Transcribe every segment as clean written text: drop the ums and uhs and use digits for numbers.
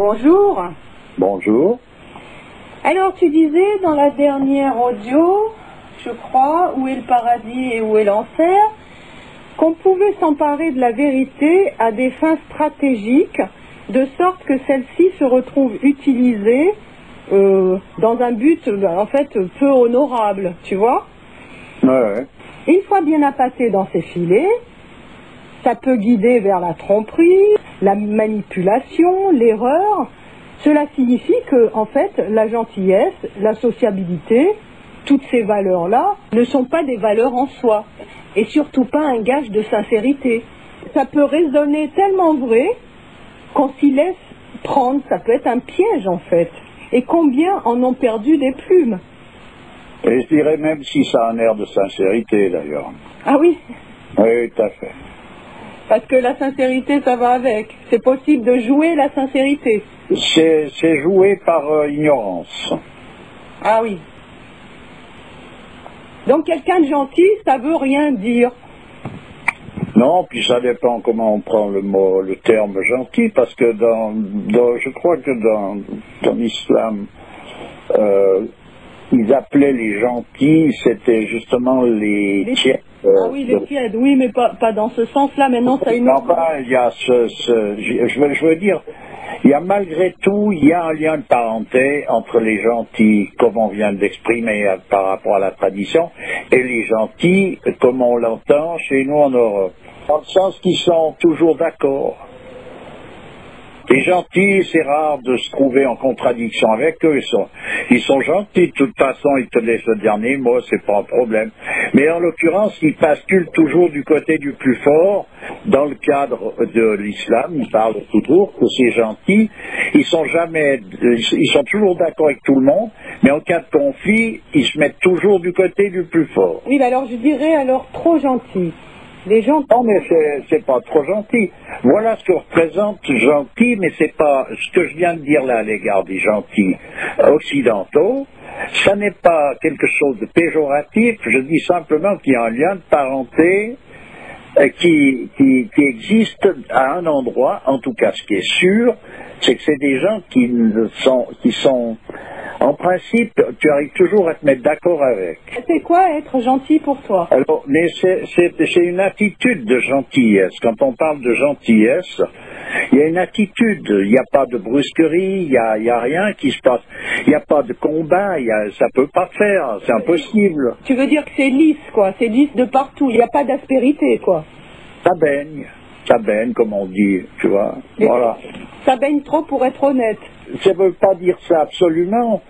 bonjour. Bonjour. Alors, tu disais dans la dernière audio, je crois, où est le paradis et où est l'enfer, qu'on pouvait s'emparer de la vérité à des fins stratégiques, de sorte que celle-ci se retrouve utilisée dans un but, en fait, peu honorable, tu vois. Ouais. Une fois bien appâté dans ses filets, ça peut guider vers la tromperie, la manipulation, l'erreur. Cela signifie que, en fait, la gentillesse, la sociabilité, toutes ces valeurs-là ne sont pas des valeurs en soi, et surtout pas un gage de sincérité. Ça peut résonner tellement vrai qu'on s'y laisse prendre, ça peut être un piège en fait. Et combien en ont perdu des plumes? Et je dirais même si ça a un air de sincérité d'ailleurs. Ah oui, Oui, tout à fait. parce que la sincérité ça va avec. C'est possible de jouer la sincérité. C'est joué par ignorance. Ah oui. Donc quelqu'un de gentil, ça veut rien dire. Non, puis ça dépend comment on prend le terme gentil, parce que je crois que dans l'islam, ils appelaient les gentils, c'était justement les tièdes. Ah oui, les tièdes, oui, mais pas dans ce sens-là, maintenant ça a une autre... Enfin, il y a je veux dire, il y a malgré tout, il y a un lien de parenté entre les gentils, comme on vient d'exprimer par rapport à la tradition, et les gentils, comme on l'entend chez nous en Europe. Dans le sens qu'ils sont toujours d'accord. Les gentils, c'est rare de se trouver en contradiction avec eux. Ils sont gentils, de toute façon, ils te laissent le dernier mot, c'est pas un problème. Mais en l'occurrence, ils basculent toujours du côté du plus fort. Dans le cadre de l'islam, ils parlent toujours que ces gentils, ils sont toujours d'accord avec tout le monde, mais en cas de conflit, ils se mettent toujours du côté du plus fort. Oui, alors je dirais alors trop gentil. Les gens... Non, mais c'est pas trop gentil. Voilà ce que représente gentil, mais c'est pas ce que je viens de dire là à l'égard des gentils occidentaux. Ça n'est pas quelque chose de péjoratif. Je dis simplement qu'il y a un lien de parenté qui existe à un endroit. En tout cas, ce qui est sûr, c'est que c'est des gens qui sont, en principe, tu arrives toujours à te mettre d'accord avec. C'est quoi être gentil pour toi? Alors, mais c'est une attitude de gentillesse. Quand on parle de gentillesse, il y a une attitude. Il n'y a pas de brusquerie, il y a rien qui se passe. Il n'y a pas de combat, ça peut pas faire, c'est impossible. Tu veux dire que c'est lisse, quoi. C'est lisse de partout. Il n'y a pas d'aspérité, quoi. Ça baigne, comme on dit, tu vois. Voilà. Ça baigne trop pour être honnête. Ça ne veut pas dire ça absolument,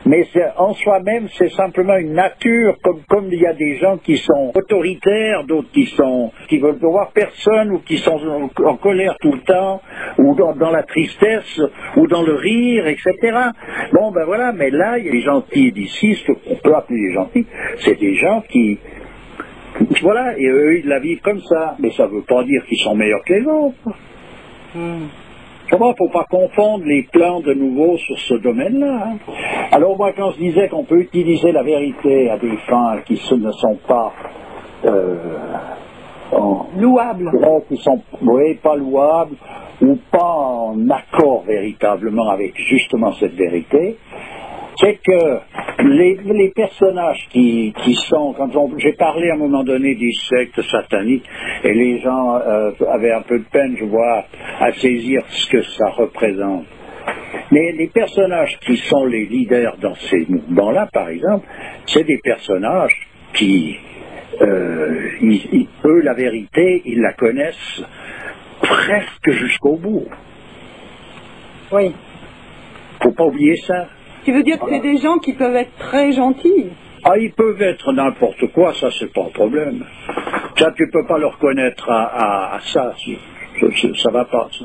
mais en soi-même, c'est simplement une nature, comme il y a des gens qui sont autoritaires, d'autres qui veulent voir personne, ou qui sont en colère tout le temps, ou dans la tristesse, ou dans le rire, etc. Bon, ben voilà, mais là, il y a les gentils d'ici, ce qu'on peut appeler les gentils, c'est des gens qui... Voilà, et eux, ils la vivent comme ça, mais ça ne veut pas dire qu'ils sont meilleurs que les autres. Comment faut pas confondre les plans de nouveau sur ce domaine-là. Hein. Alors moi, quand je disais qu'on peut utiliser la vérité à des fins qui ne sont pas louables, qui sont pas louables ou pas en accord véritablement avec justement cette vérité, c'est que les personnages qui sont, j'ai parlé à un moment donné des sectes sataniques, et les gens avaient un peu de peine, je vois, à saisir ce que ça représente. Mais les personnages qui sont les leaders dans ces mouvements-là, par exemple, c'est des personnages qui, eux, la vérité, ils la connaissent presque jusqu'au bout. Oui. Faut pas oublier ça. Tu veux dire que c'est des gens qui peuvent être très gentils? Ah, ils peuvent être n'importe quoi, ça c'est pas un problème. Ça, tu peux pas le reconnaître à ça, ça va pas, ça.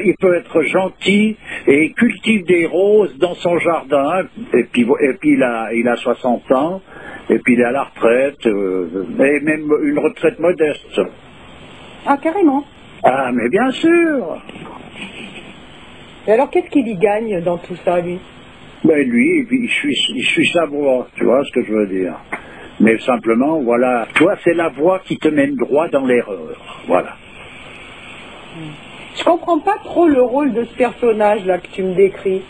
Il peut être gentil et cultive des roses dans son jardin, et puis il a 60 ans, et puis il est à la retraite, et même une retraite modeste. Ah, carrément. Ah, mais bien sûr. Et alors, qu'est-ce qu'il y gagne dans tout ça, lui? Ben lui, il suit sa voie, tu vois ce que je veux dire. Mais simplement, voilà, toi, c'est la voie qui te mène droit dans l'erreur, voilà. Je comprends pas trop le rôle de ce personnage-là que tu me décris.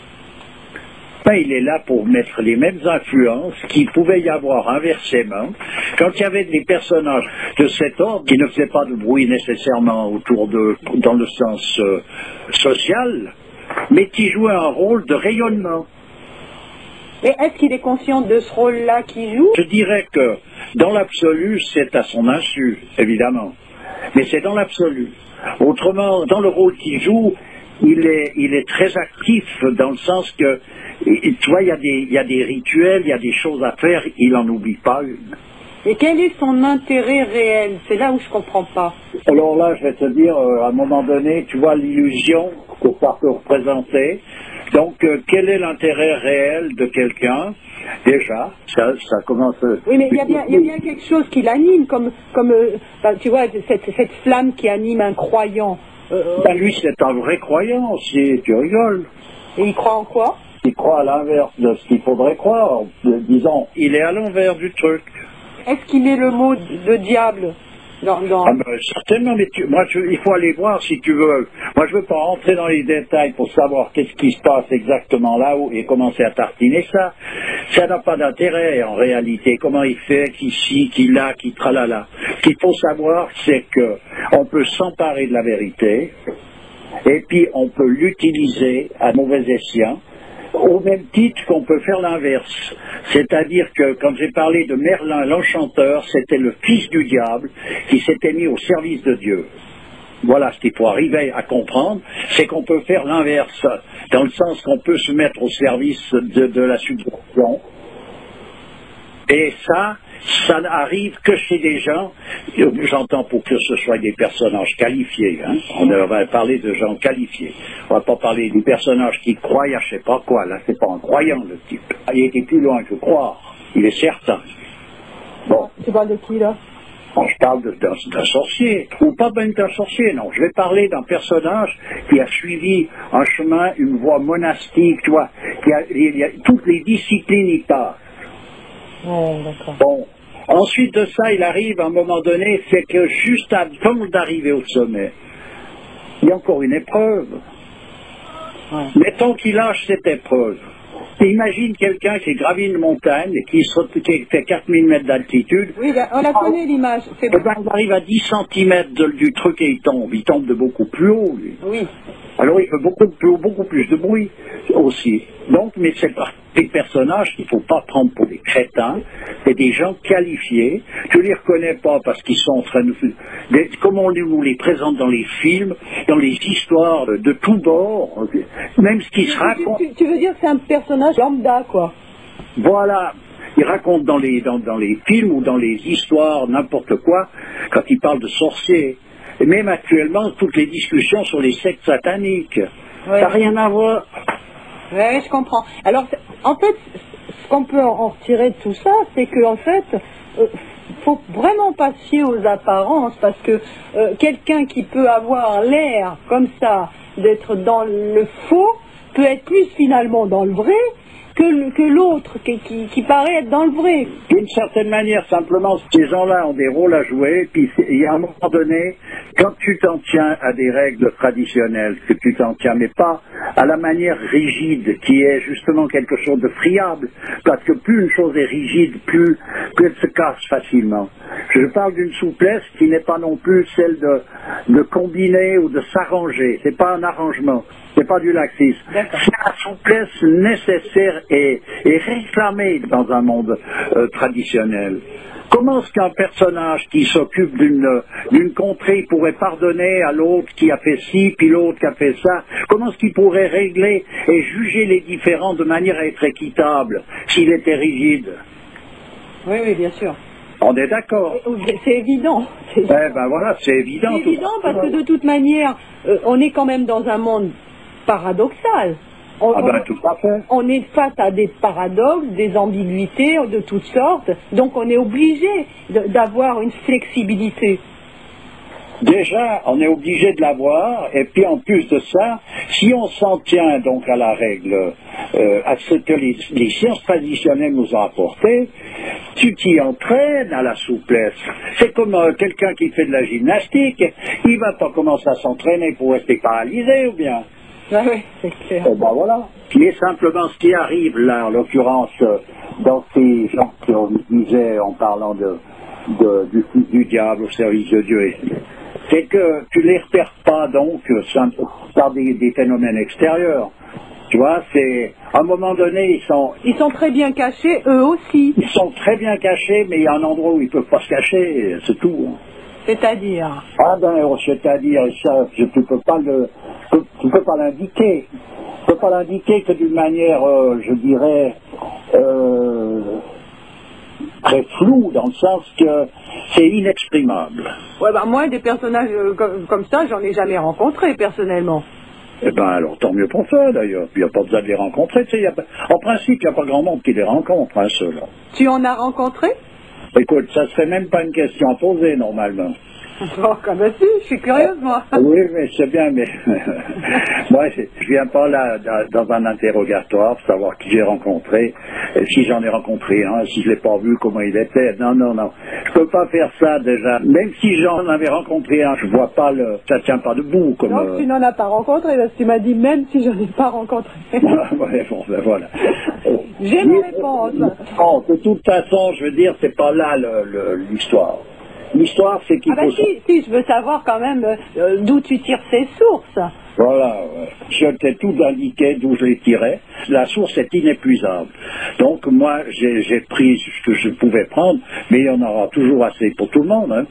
Ben, il est là pour mettre les mêmes influences qu'il pouvait y avoir inversement quand il y avait des personnages de cet ordre qui ne faisaient pas de bruit nécessairement autour de, dans le sens social, mais qui jouaient un rôle de rayonnement. Et est-ce qu'il est conscient de ce rôle-là qu'il joue? Je dirais que dans l'absolu, c'est à son insu, évidemment, mais c'est dans l'absolu. Autrement, dans le rôle qu'il joue, il est très actif dans le sens que, tu vois, il y a des rituels, il y a des choses à faire, il n'en oublie pas une. Et quel est son intérêt réel? C'est là où je comprends pas. Alors là, je vais te dire, à un moment donné, tu vois l'illusion que ça peut représenter. Donc, quel est l'intérêt réel de quelqu'un? Déjà, ça commence... Oui, mais il y a bien quelque chose qui l'anime, comme tu vois, cette flamme qui anime un croyant. Ben lui, c'est un vrai croyant aussi, tu rigoles. Et il croit en quoi? Il croit à l'inverse de ce qu'il faudrait croire. Disons, il est à l'envers du truc. Est-ce qu'il est le mot de diable dans... Ah ben, certainement, mais il faut aller voir si tu veux. Moi, je ne veux pas rentrer dans les détails pour savoir qu'est-ce qui se passe exactement là-haut et commencer à tartiner ça. Ça n'a pas d'intérêt, en réalité. Comment il fait, qui ci, qui là, qui tralala. Ce qu'il faut savoir, c'est que on peut s'emparer de la vérité et puis on peut l'utiliser à mauvais escient, au même titre qu'on peut faire l'inverse. C'est-à-dire que quand j'ai parlé de Merlin l'enchanteur, c'était le fils du diable qui s'était mis au service de Dieu. Voilà ce qu'il faut arriver à comprendre, c'est qu'on peut faire l'inverse, dans le sens qu'on peut se mettre au service de la subversion. Et ça n'arrive que chez des gens, j'entends pour que ce soit des personnages qualifiés, hein. On va parler de gens qualifiés. On va pas parler des personnages qui croient à je sais pas quoi, là c'est pas un croyant le type. Il était plus loin que croire, il est certain. Bon. Tu parles de qui là? Bon, je parle d'un sorcier, ou pas même d'un sorcier, non. Je vais parler d'un personnage qui a suivi un chemin, une voie monastique, tu vois, il y a toutes les disciplines y passent. Oh, d'accord. Bon, ensuite de ça, il arrive à un moment donné, c'est que juste avant d'arriver au sommet, il y a encore une épreuve. Ouais. Mettons qu'il lâche cette épreuve. Imagine quelqu'un qui gravit une montagne, qui fait 4000 mètres d'altitude. Oui, on la connaît l'image. Il arrive à 10 cm du truc et il tombe de beaucoup plus haut, lui. Oui. Alors il fait beaucoup plus de bruit aussi. Donc, mais c'est des personnages qu'il ne faut pas prendre pour des crétins, c'est des gens qualifiés. Tu ne les reconnais pas parce qu'ils sont en train de... Comme on nous les présente dans les films, dans les histoires de tous bords, même ce qui se raconte... Tu veux dire que c'est un personnage lambda, quoi? Voilà. Ils racontent dans les films ou dans les histoires n'importe quoi, quand ils parlent de sorciers. Et même actuellement, toutes les discussions sur les sectes sataniques. Ouais. Ça n'a rien à voir. Oui, je comprends. Alors, en fait, ce qu'on peut en retirer de tout ça, c'est qu'en fait, faut vraiment pas se fier aux apparences, parce que quelqu'un qui peut avoir l'air comme ça d'être dans le faux peut être plus finalement dans le vrai que l'autre qui paraît être dans le vrai. D'une certaine manière, simplement, ces gens-là ont des rôles à jouer, puis il y a un moment donné, quand tu t'en tiens à des règles traditionnelles, que tu t'en tiens, mais pas à la manière rigide, qui est justement quelque chose de friable, parce que plus une chose est rigide, plus elle se casse facilement. Je parle d'une souplesse qui n'est pas non plus celle de combiner ou de s'arranger. C'est pas un arrangement, c'est pas du laxisme. C'est la souplesse nécessaire et réclamée dans un monde traditionnel. Comment est-ce qu'un personnage qui s'occupe d'une contrée pourrait pardonner à l'autre qui a fait ci, puis l'autre qui a fait ça? Comment est-ce qu'il pourrait régler et juger les différends de manière à être équitable s'il était rigide? Oui, bien sûr. On est d'accord. C'est évident. Eh ben voilà, c'est évident. C'est évident parce que de toute manière, on est quand même dans un monde paradoxal. Tout à fait. On est face à des paradoxes, des ambiguïtés de toutes sortes, donc on est obligé d'avoir une flexibilité. Déjà, on est obligé de l'avoir, et puis en plus de ça, si on s'en tient donc à la règle, à ce que les sciences traditionnelles nous ont apporté, Tu t'y entraînes à la souplesse. C'est comme quelqu'un qui fait de la gymnastique, il va pas commencer à s'entraîner pour rester paralysé ou bien. Ah oui, c'est clair. Et ben voilà. Mais simplement ce qui arrive là, en l'occurrence, dans ces gens qu'on disait en parlant du fils du diable au service de Dieu, c'est que tu les repères pas donc par des phénomènes extérieurs. Tu vois, c'est à un moment donné, ils sont très bien cachés, eux aussi. Ils sont très bien cachés, mais il y a un endroit où ils peuvent pas se cacher, c'est tout. C'est-à-dire? Ah ben, c'est-à-dire, ça, tu peux pas l'indiquer. Tu peux pas l'indiquer que d'une manière, je dirais, très floue, dans le sens que c'est inexprimable. Ouais, bah moi, des personnages comme ça, j'en ai jamais rencontré personnellement. Eh ben alors tant mieux pour ça d'ailleurs, puis il n'y a pas besoin de les rencontrer, tu sais, en principe il n'y a pas grand monde qui les rencontre, hein, ceux-là. Tu en as rencontré? Écoute, ça serait même pas une question à poser normalement. Bon, comme si, je suis curieuse moi. Oui, mais c'est bien, mais moi je viens pas là dans un interrogatoire pour savoir qui j'ai rencontré, et si j'en ai rencontré un, si je l'ai pas vu, comment il était. Non, je peux pas faire ça déjà. Même si j'en avais rencontré un, je vois pas ça tient pas debout comme. Non, tu n'en as pas rencontré, parce que tu m'as dit même si je n'en ai pas rencontré. Ouais, bon, ben voilà. J'ai ma réponse. Non, de toute façon, je veux dire, c'est pas là l'histoire. L'histoire, c'est qu'il faut... Si, je veux savoir quand même d'où tu tires ces sources. Voilà, je t'ai tout indiqué d'où je les tirais. La source est inépuisable. Donc moi, j'ai pris ce que je pouvais prendre, mais il y en aura toujours assez pour tout le monde. Hein.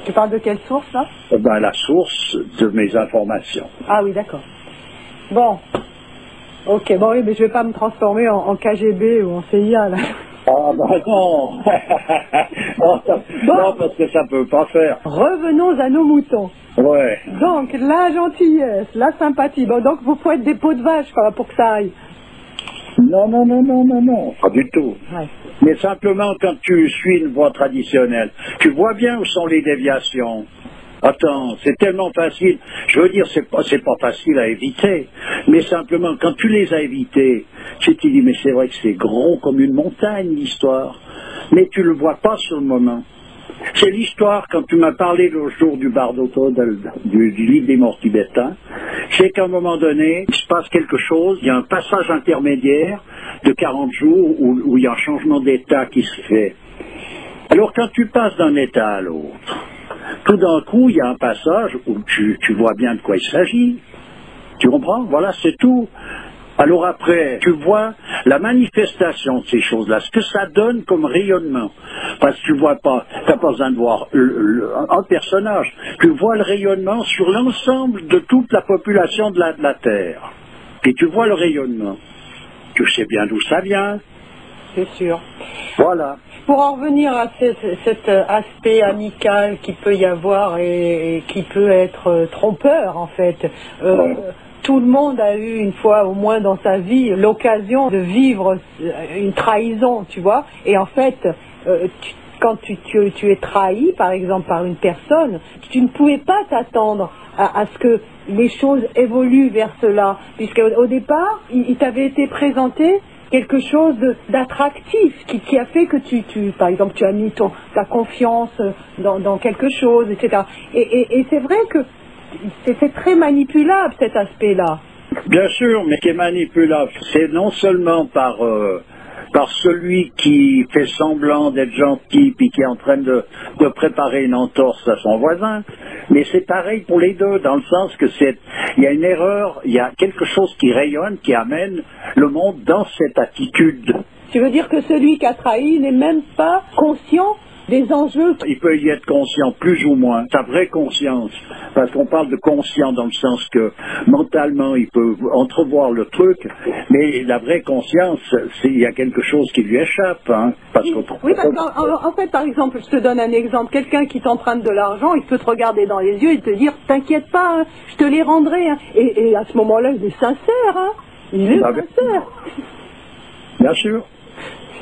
Tu parles de quelle source, là? Ben, la source de mes informations. Ah oui, d'accord. Bon. Ok, bon, oui, mais je vais pas me transformer en KGB ou en CIA, là. Ah ben non. Non, parce que ça peut pas faire. Revenons à nos moutons. Ouais. Donc, la gentillesse, la sympathie. Bon, donc, vous pouvez être des peaux de vache quoi, pour que ça aille. Non, pas du tout. Ouais. Mais simplement, quand tu suis une voie traditionnelle, tu vois bien où sont les déviations. Attends, c'est tellement facile. Je veux dire, c'est pas facile à éviter. Mais simplement, quand tu les as évités, tu te dis, mais c'est vrai que c'est gros comme une montagne, l'histoire. Mais tu le vois pas sur le moment. C'est l'histoire, quand tu m'as parlé l'autre jour du Bardoto, du livre des morts tibétains, c'est qu'à un moment donné, il se passe quelque chose, il y a un passage intermédiaire de 40 jours où il y a un changement d'état qui se fait. Alors quand tu passes d'un état à l'autre, tout d'un coup, il y a un passage où tu vois bien de quoi il s'agit. Tu comprends? Voilà, c'est tout. Alors après, tu vois la manifestation de ces choses-là, ce que ça donne comme rayonnement. Parce que tu vois pas, tu n'as pas besoin de voir un personnage. Tu vois le rayonnement sur l'ensemble de toute la population de la Terre. Et tu vois le rayonnement. Tu sais bien d'où ça vient. C'est sûr. Voilà. Pour en revenir à cet aspect amical qui peut y avoir et qui peut être trompeur, en fait, Ouais. Tout le monde a eu une fois au moins dans sa vie l'occasion de vivre une trahison, tu vois. Et en fait, quand tu es trahi, par exemple, par une personne, tu ne pouvais pas t'attendre à ce que les choses évoluent vers cela. Puisqu'au départ, il t'avait été présenté quelque chose d'attractif qui a fait que par exemple, tu as mis ta confiance dans quelque chose, etc. Et c'est vrai que c'est très manipulable, cet aspect-là. Bien sûr, mais qui est manipulable. C'est non seulement par celui qui fait semblant d'être gentil puis qui est en train de préparer une entorse à son voisin, mais c'est pareil pour les deux, dans le sens que il y a une erreur, il y a quelque chose qui rayonne, qui amène le monde dans cette attitude. Tu veux dire que celui qui a trahi n'est même pas conscient des enjeux? Il peut y être conscient, plus ou moins, sa vraie conscience, parce qu'on parle de conscient dans le sens que mentalement il peut entrevoir le truc, mais la vraie conscience, il y a quelque chose qui lui échappe. Hein, oui, parce qu'en fait, par exemple, je te donne un exemple, quelqu'un qui t'emprunte de l'argent, il peut te regarder dans les yeux et te dire, t'inquiète pas, hein, je te les rendrai, hein. Et à ce moment-là, il est sincère, hein. Il est sincère. Bien sûr.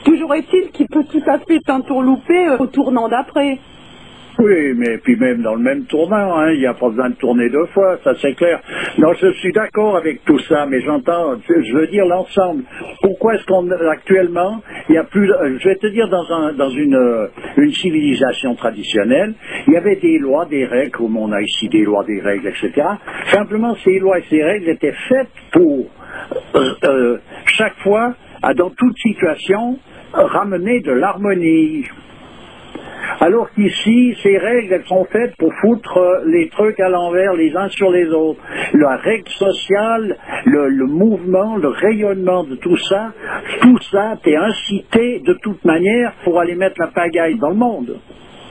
Toujours est-il qu'il peut tout à fait t'entourlouper au tournant d'après. Oui, mais puis même dans le même tournant, hein, il n'y a pas besoin de tourner deux fois, ça c'est clair. Non, je suis d'accord avec tout ça, mais j'entends, je veux dire l'ensemble. Pourquoi est-ce qu'actuellement, Il y a plus, je vais te dire, dans une civilisation traditionnelle, il y avait des lois, des règles, comme on a ici des lois, des règles, etc. Simplement, ces lois et ces règles étaient faites pour, chaque fois, dans toute situation, ramener de l'harmonie. Alors qu'ici, ces règles, elles sont faites pour foutre les trucs à l'envers les uns sur les autres. La règle sociale, le mouvement, le rayonnement de tout ça, t'es incité de toute manière pour aller mettre la pagaille dans le monde.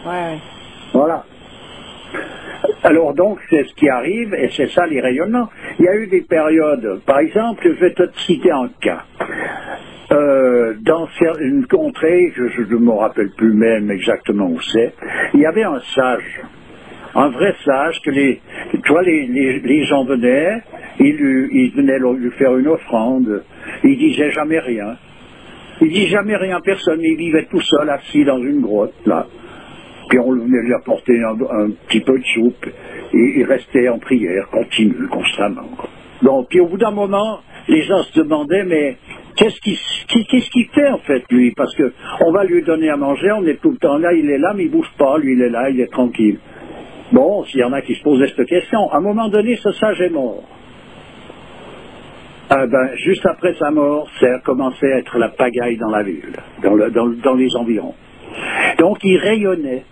Ouais. Voilà. Alors donc, c'est ce qui arrive, et c'est ça les rayonnements. Il y a eu des périodes, par exemple, je vais te citer un cas. Dans une contrée, je ne me rappelle plus même exactement où c'est, il y avait un sage, un vrai sage, que les gens venaient, ils venaient lui faire une offrande, il disait jamais rien. Il dit jamais rien à personne, il vivait tout seul, assis dans une grotte, là. Puis on venait lui apporter un petit peu de soupe, et il restait en prière, continue, constamment. Donc, puis au bout d'un moment, les gens se demandaient, mais qu'est-ce qu'il fait en fait, lui? Parce que on va lui donner à manger, on est tout le temps là, il est là, mais il bouge pas, lui il est là, il est tranquille. Bon, s'il y en a qui se posaient cette question, à un moment donné, ce sage est mort. Juste après sa mort, ça a commencé à être la pagaille dans la ville, dans les environs. Donc il rayonnait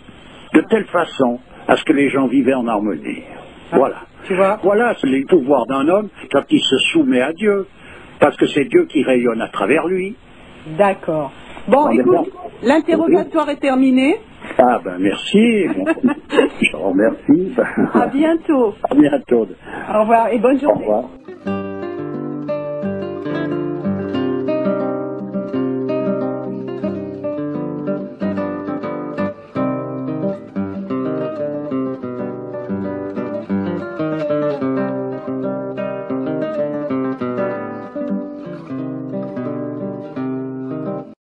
de telle façon à ce que les gens vivaient en harmonie. Voilà. Tu vois? Voilà, c'est le pouvoir d'un homme quand il se soumet à Dieu, parce que c'est Dieu qui rayonne à travers lui. D'accord. Bon, écoute, l'interrogatoire est terminé. Ah ben merci, je vous remercie. À bientôt. À bientôt. Au revoir et bonne journée. Au revoir.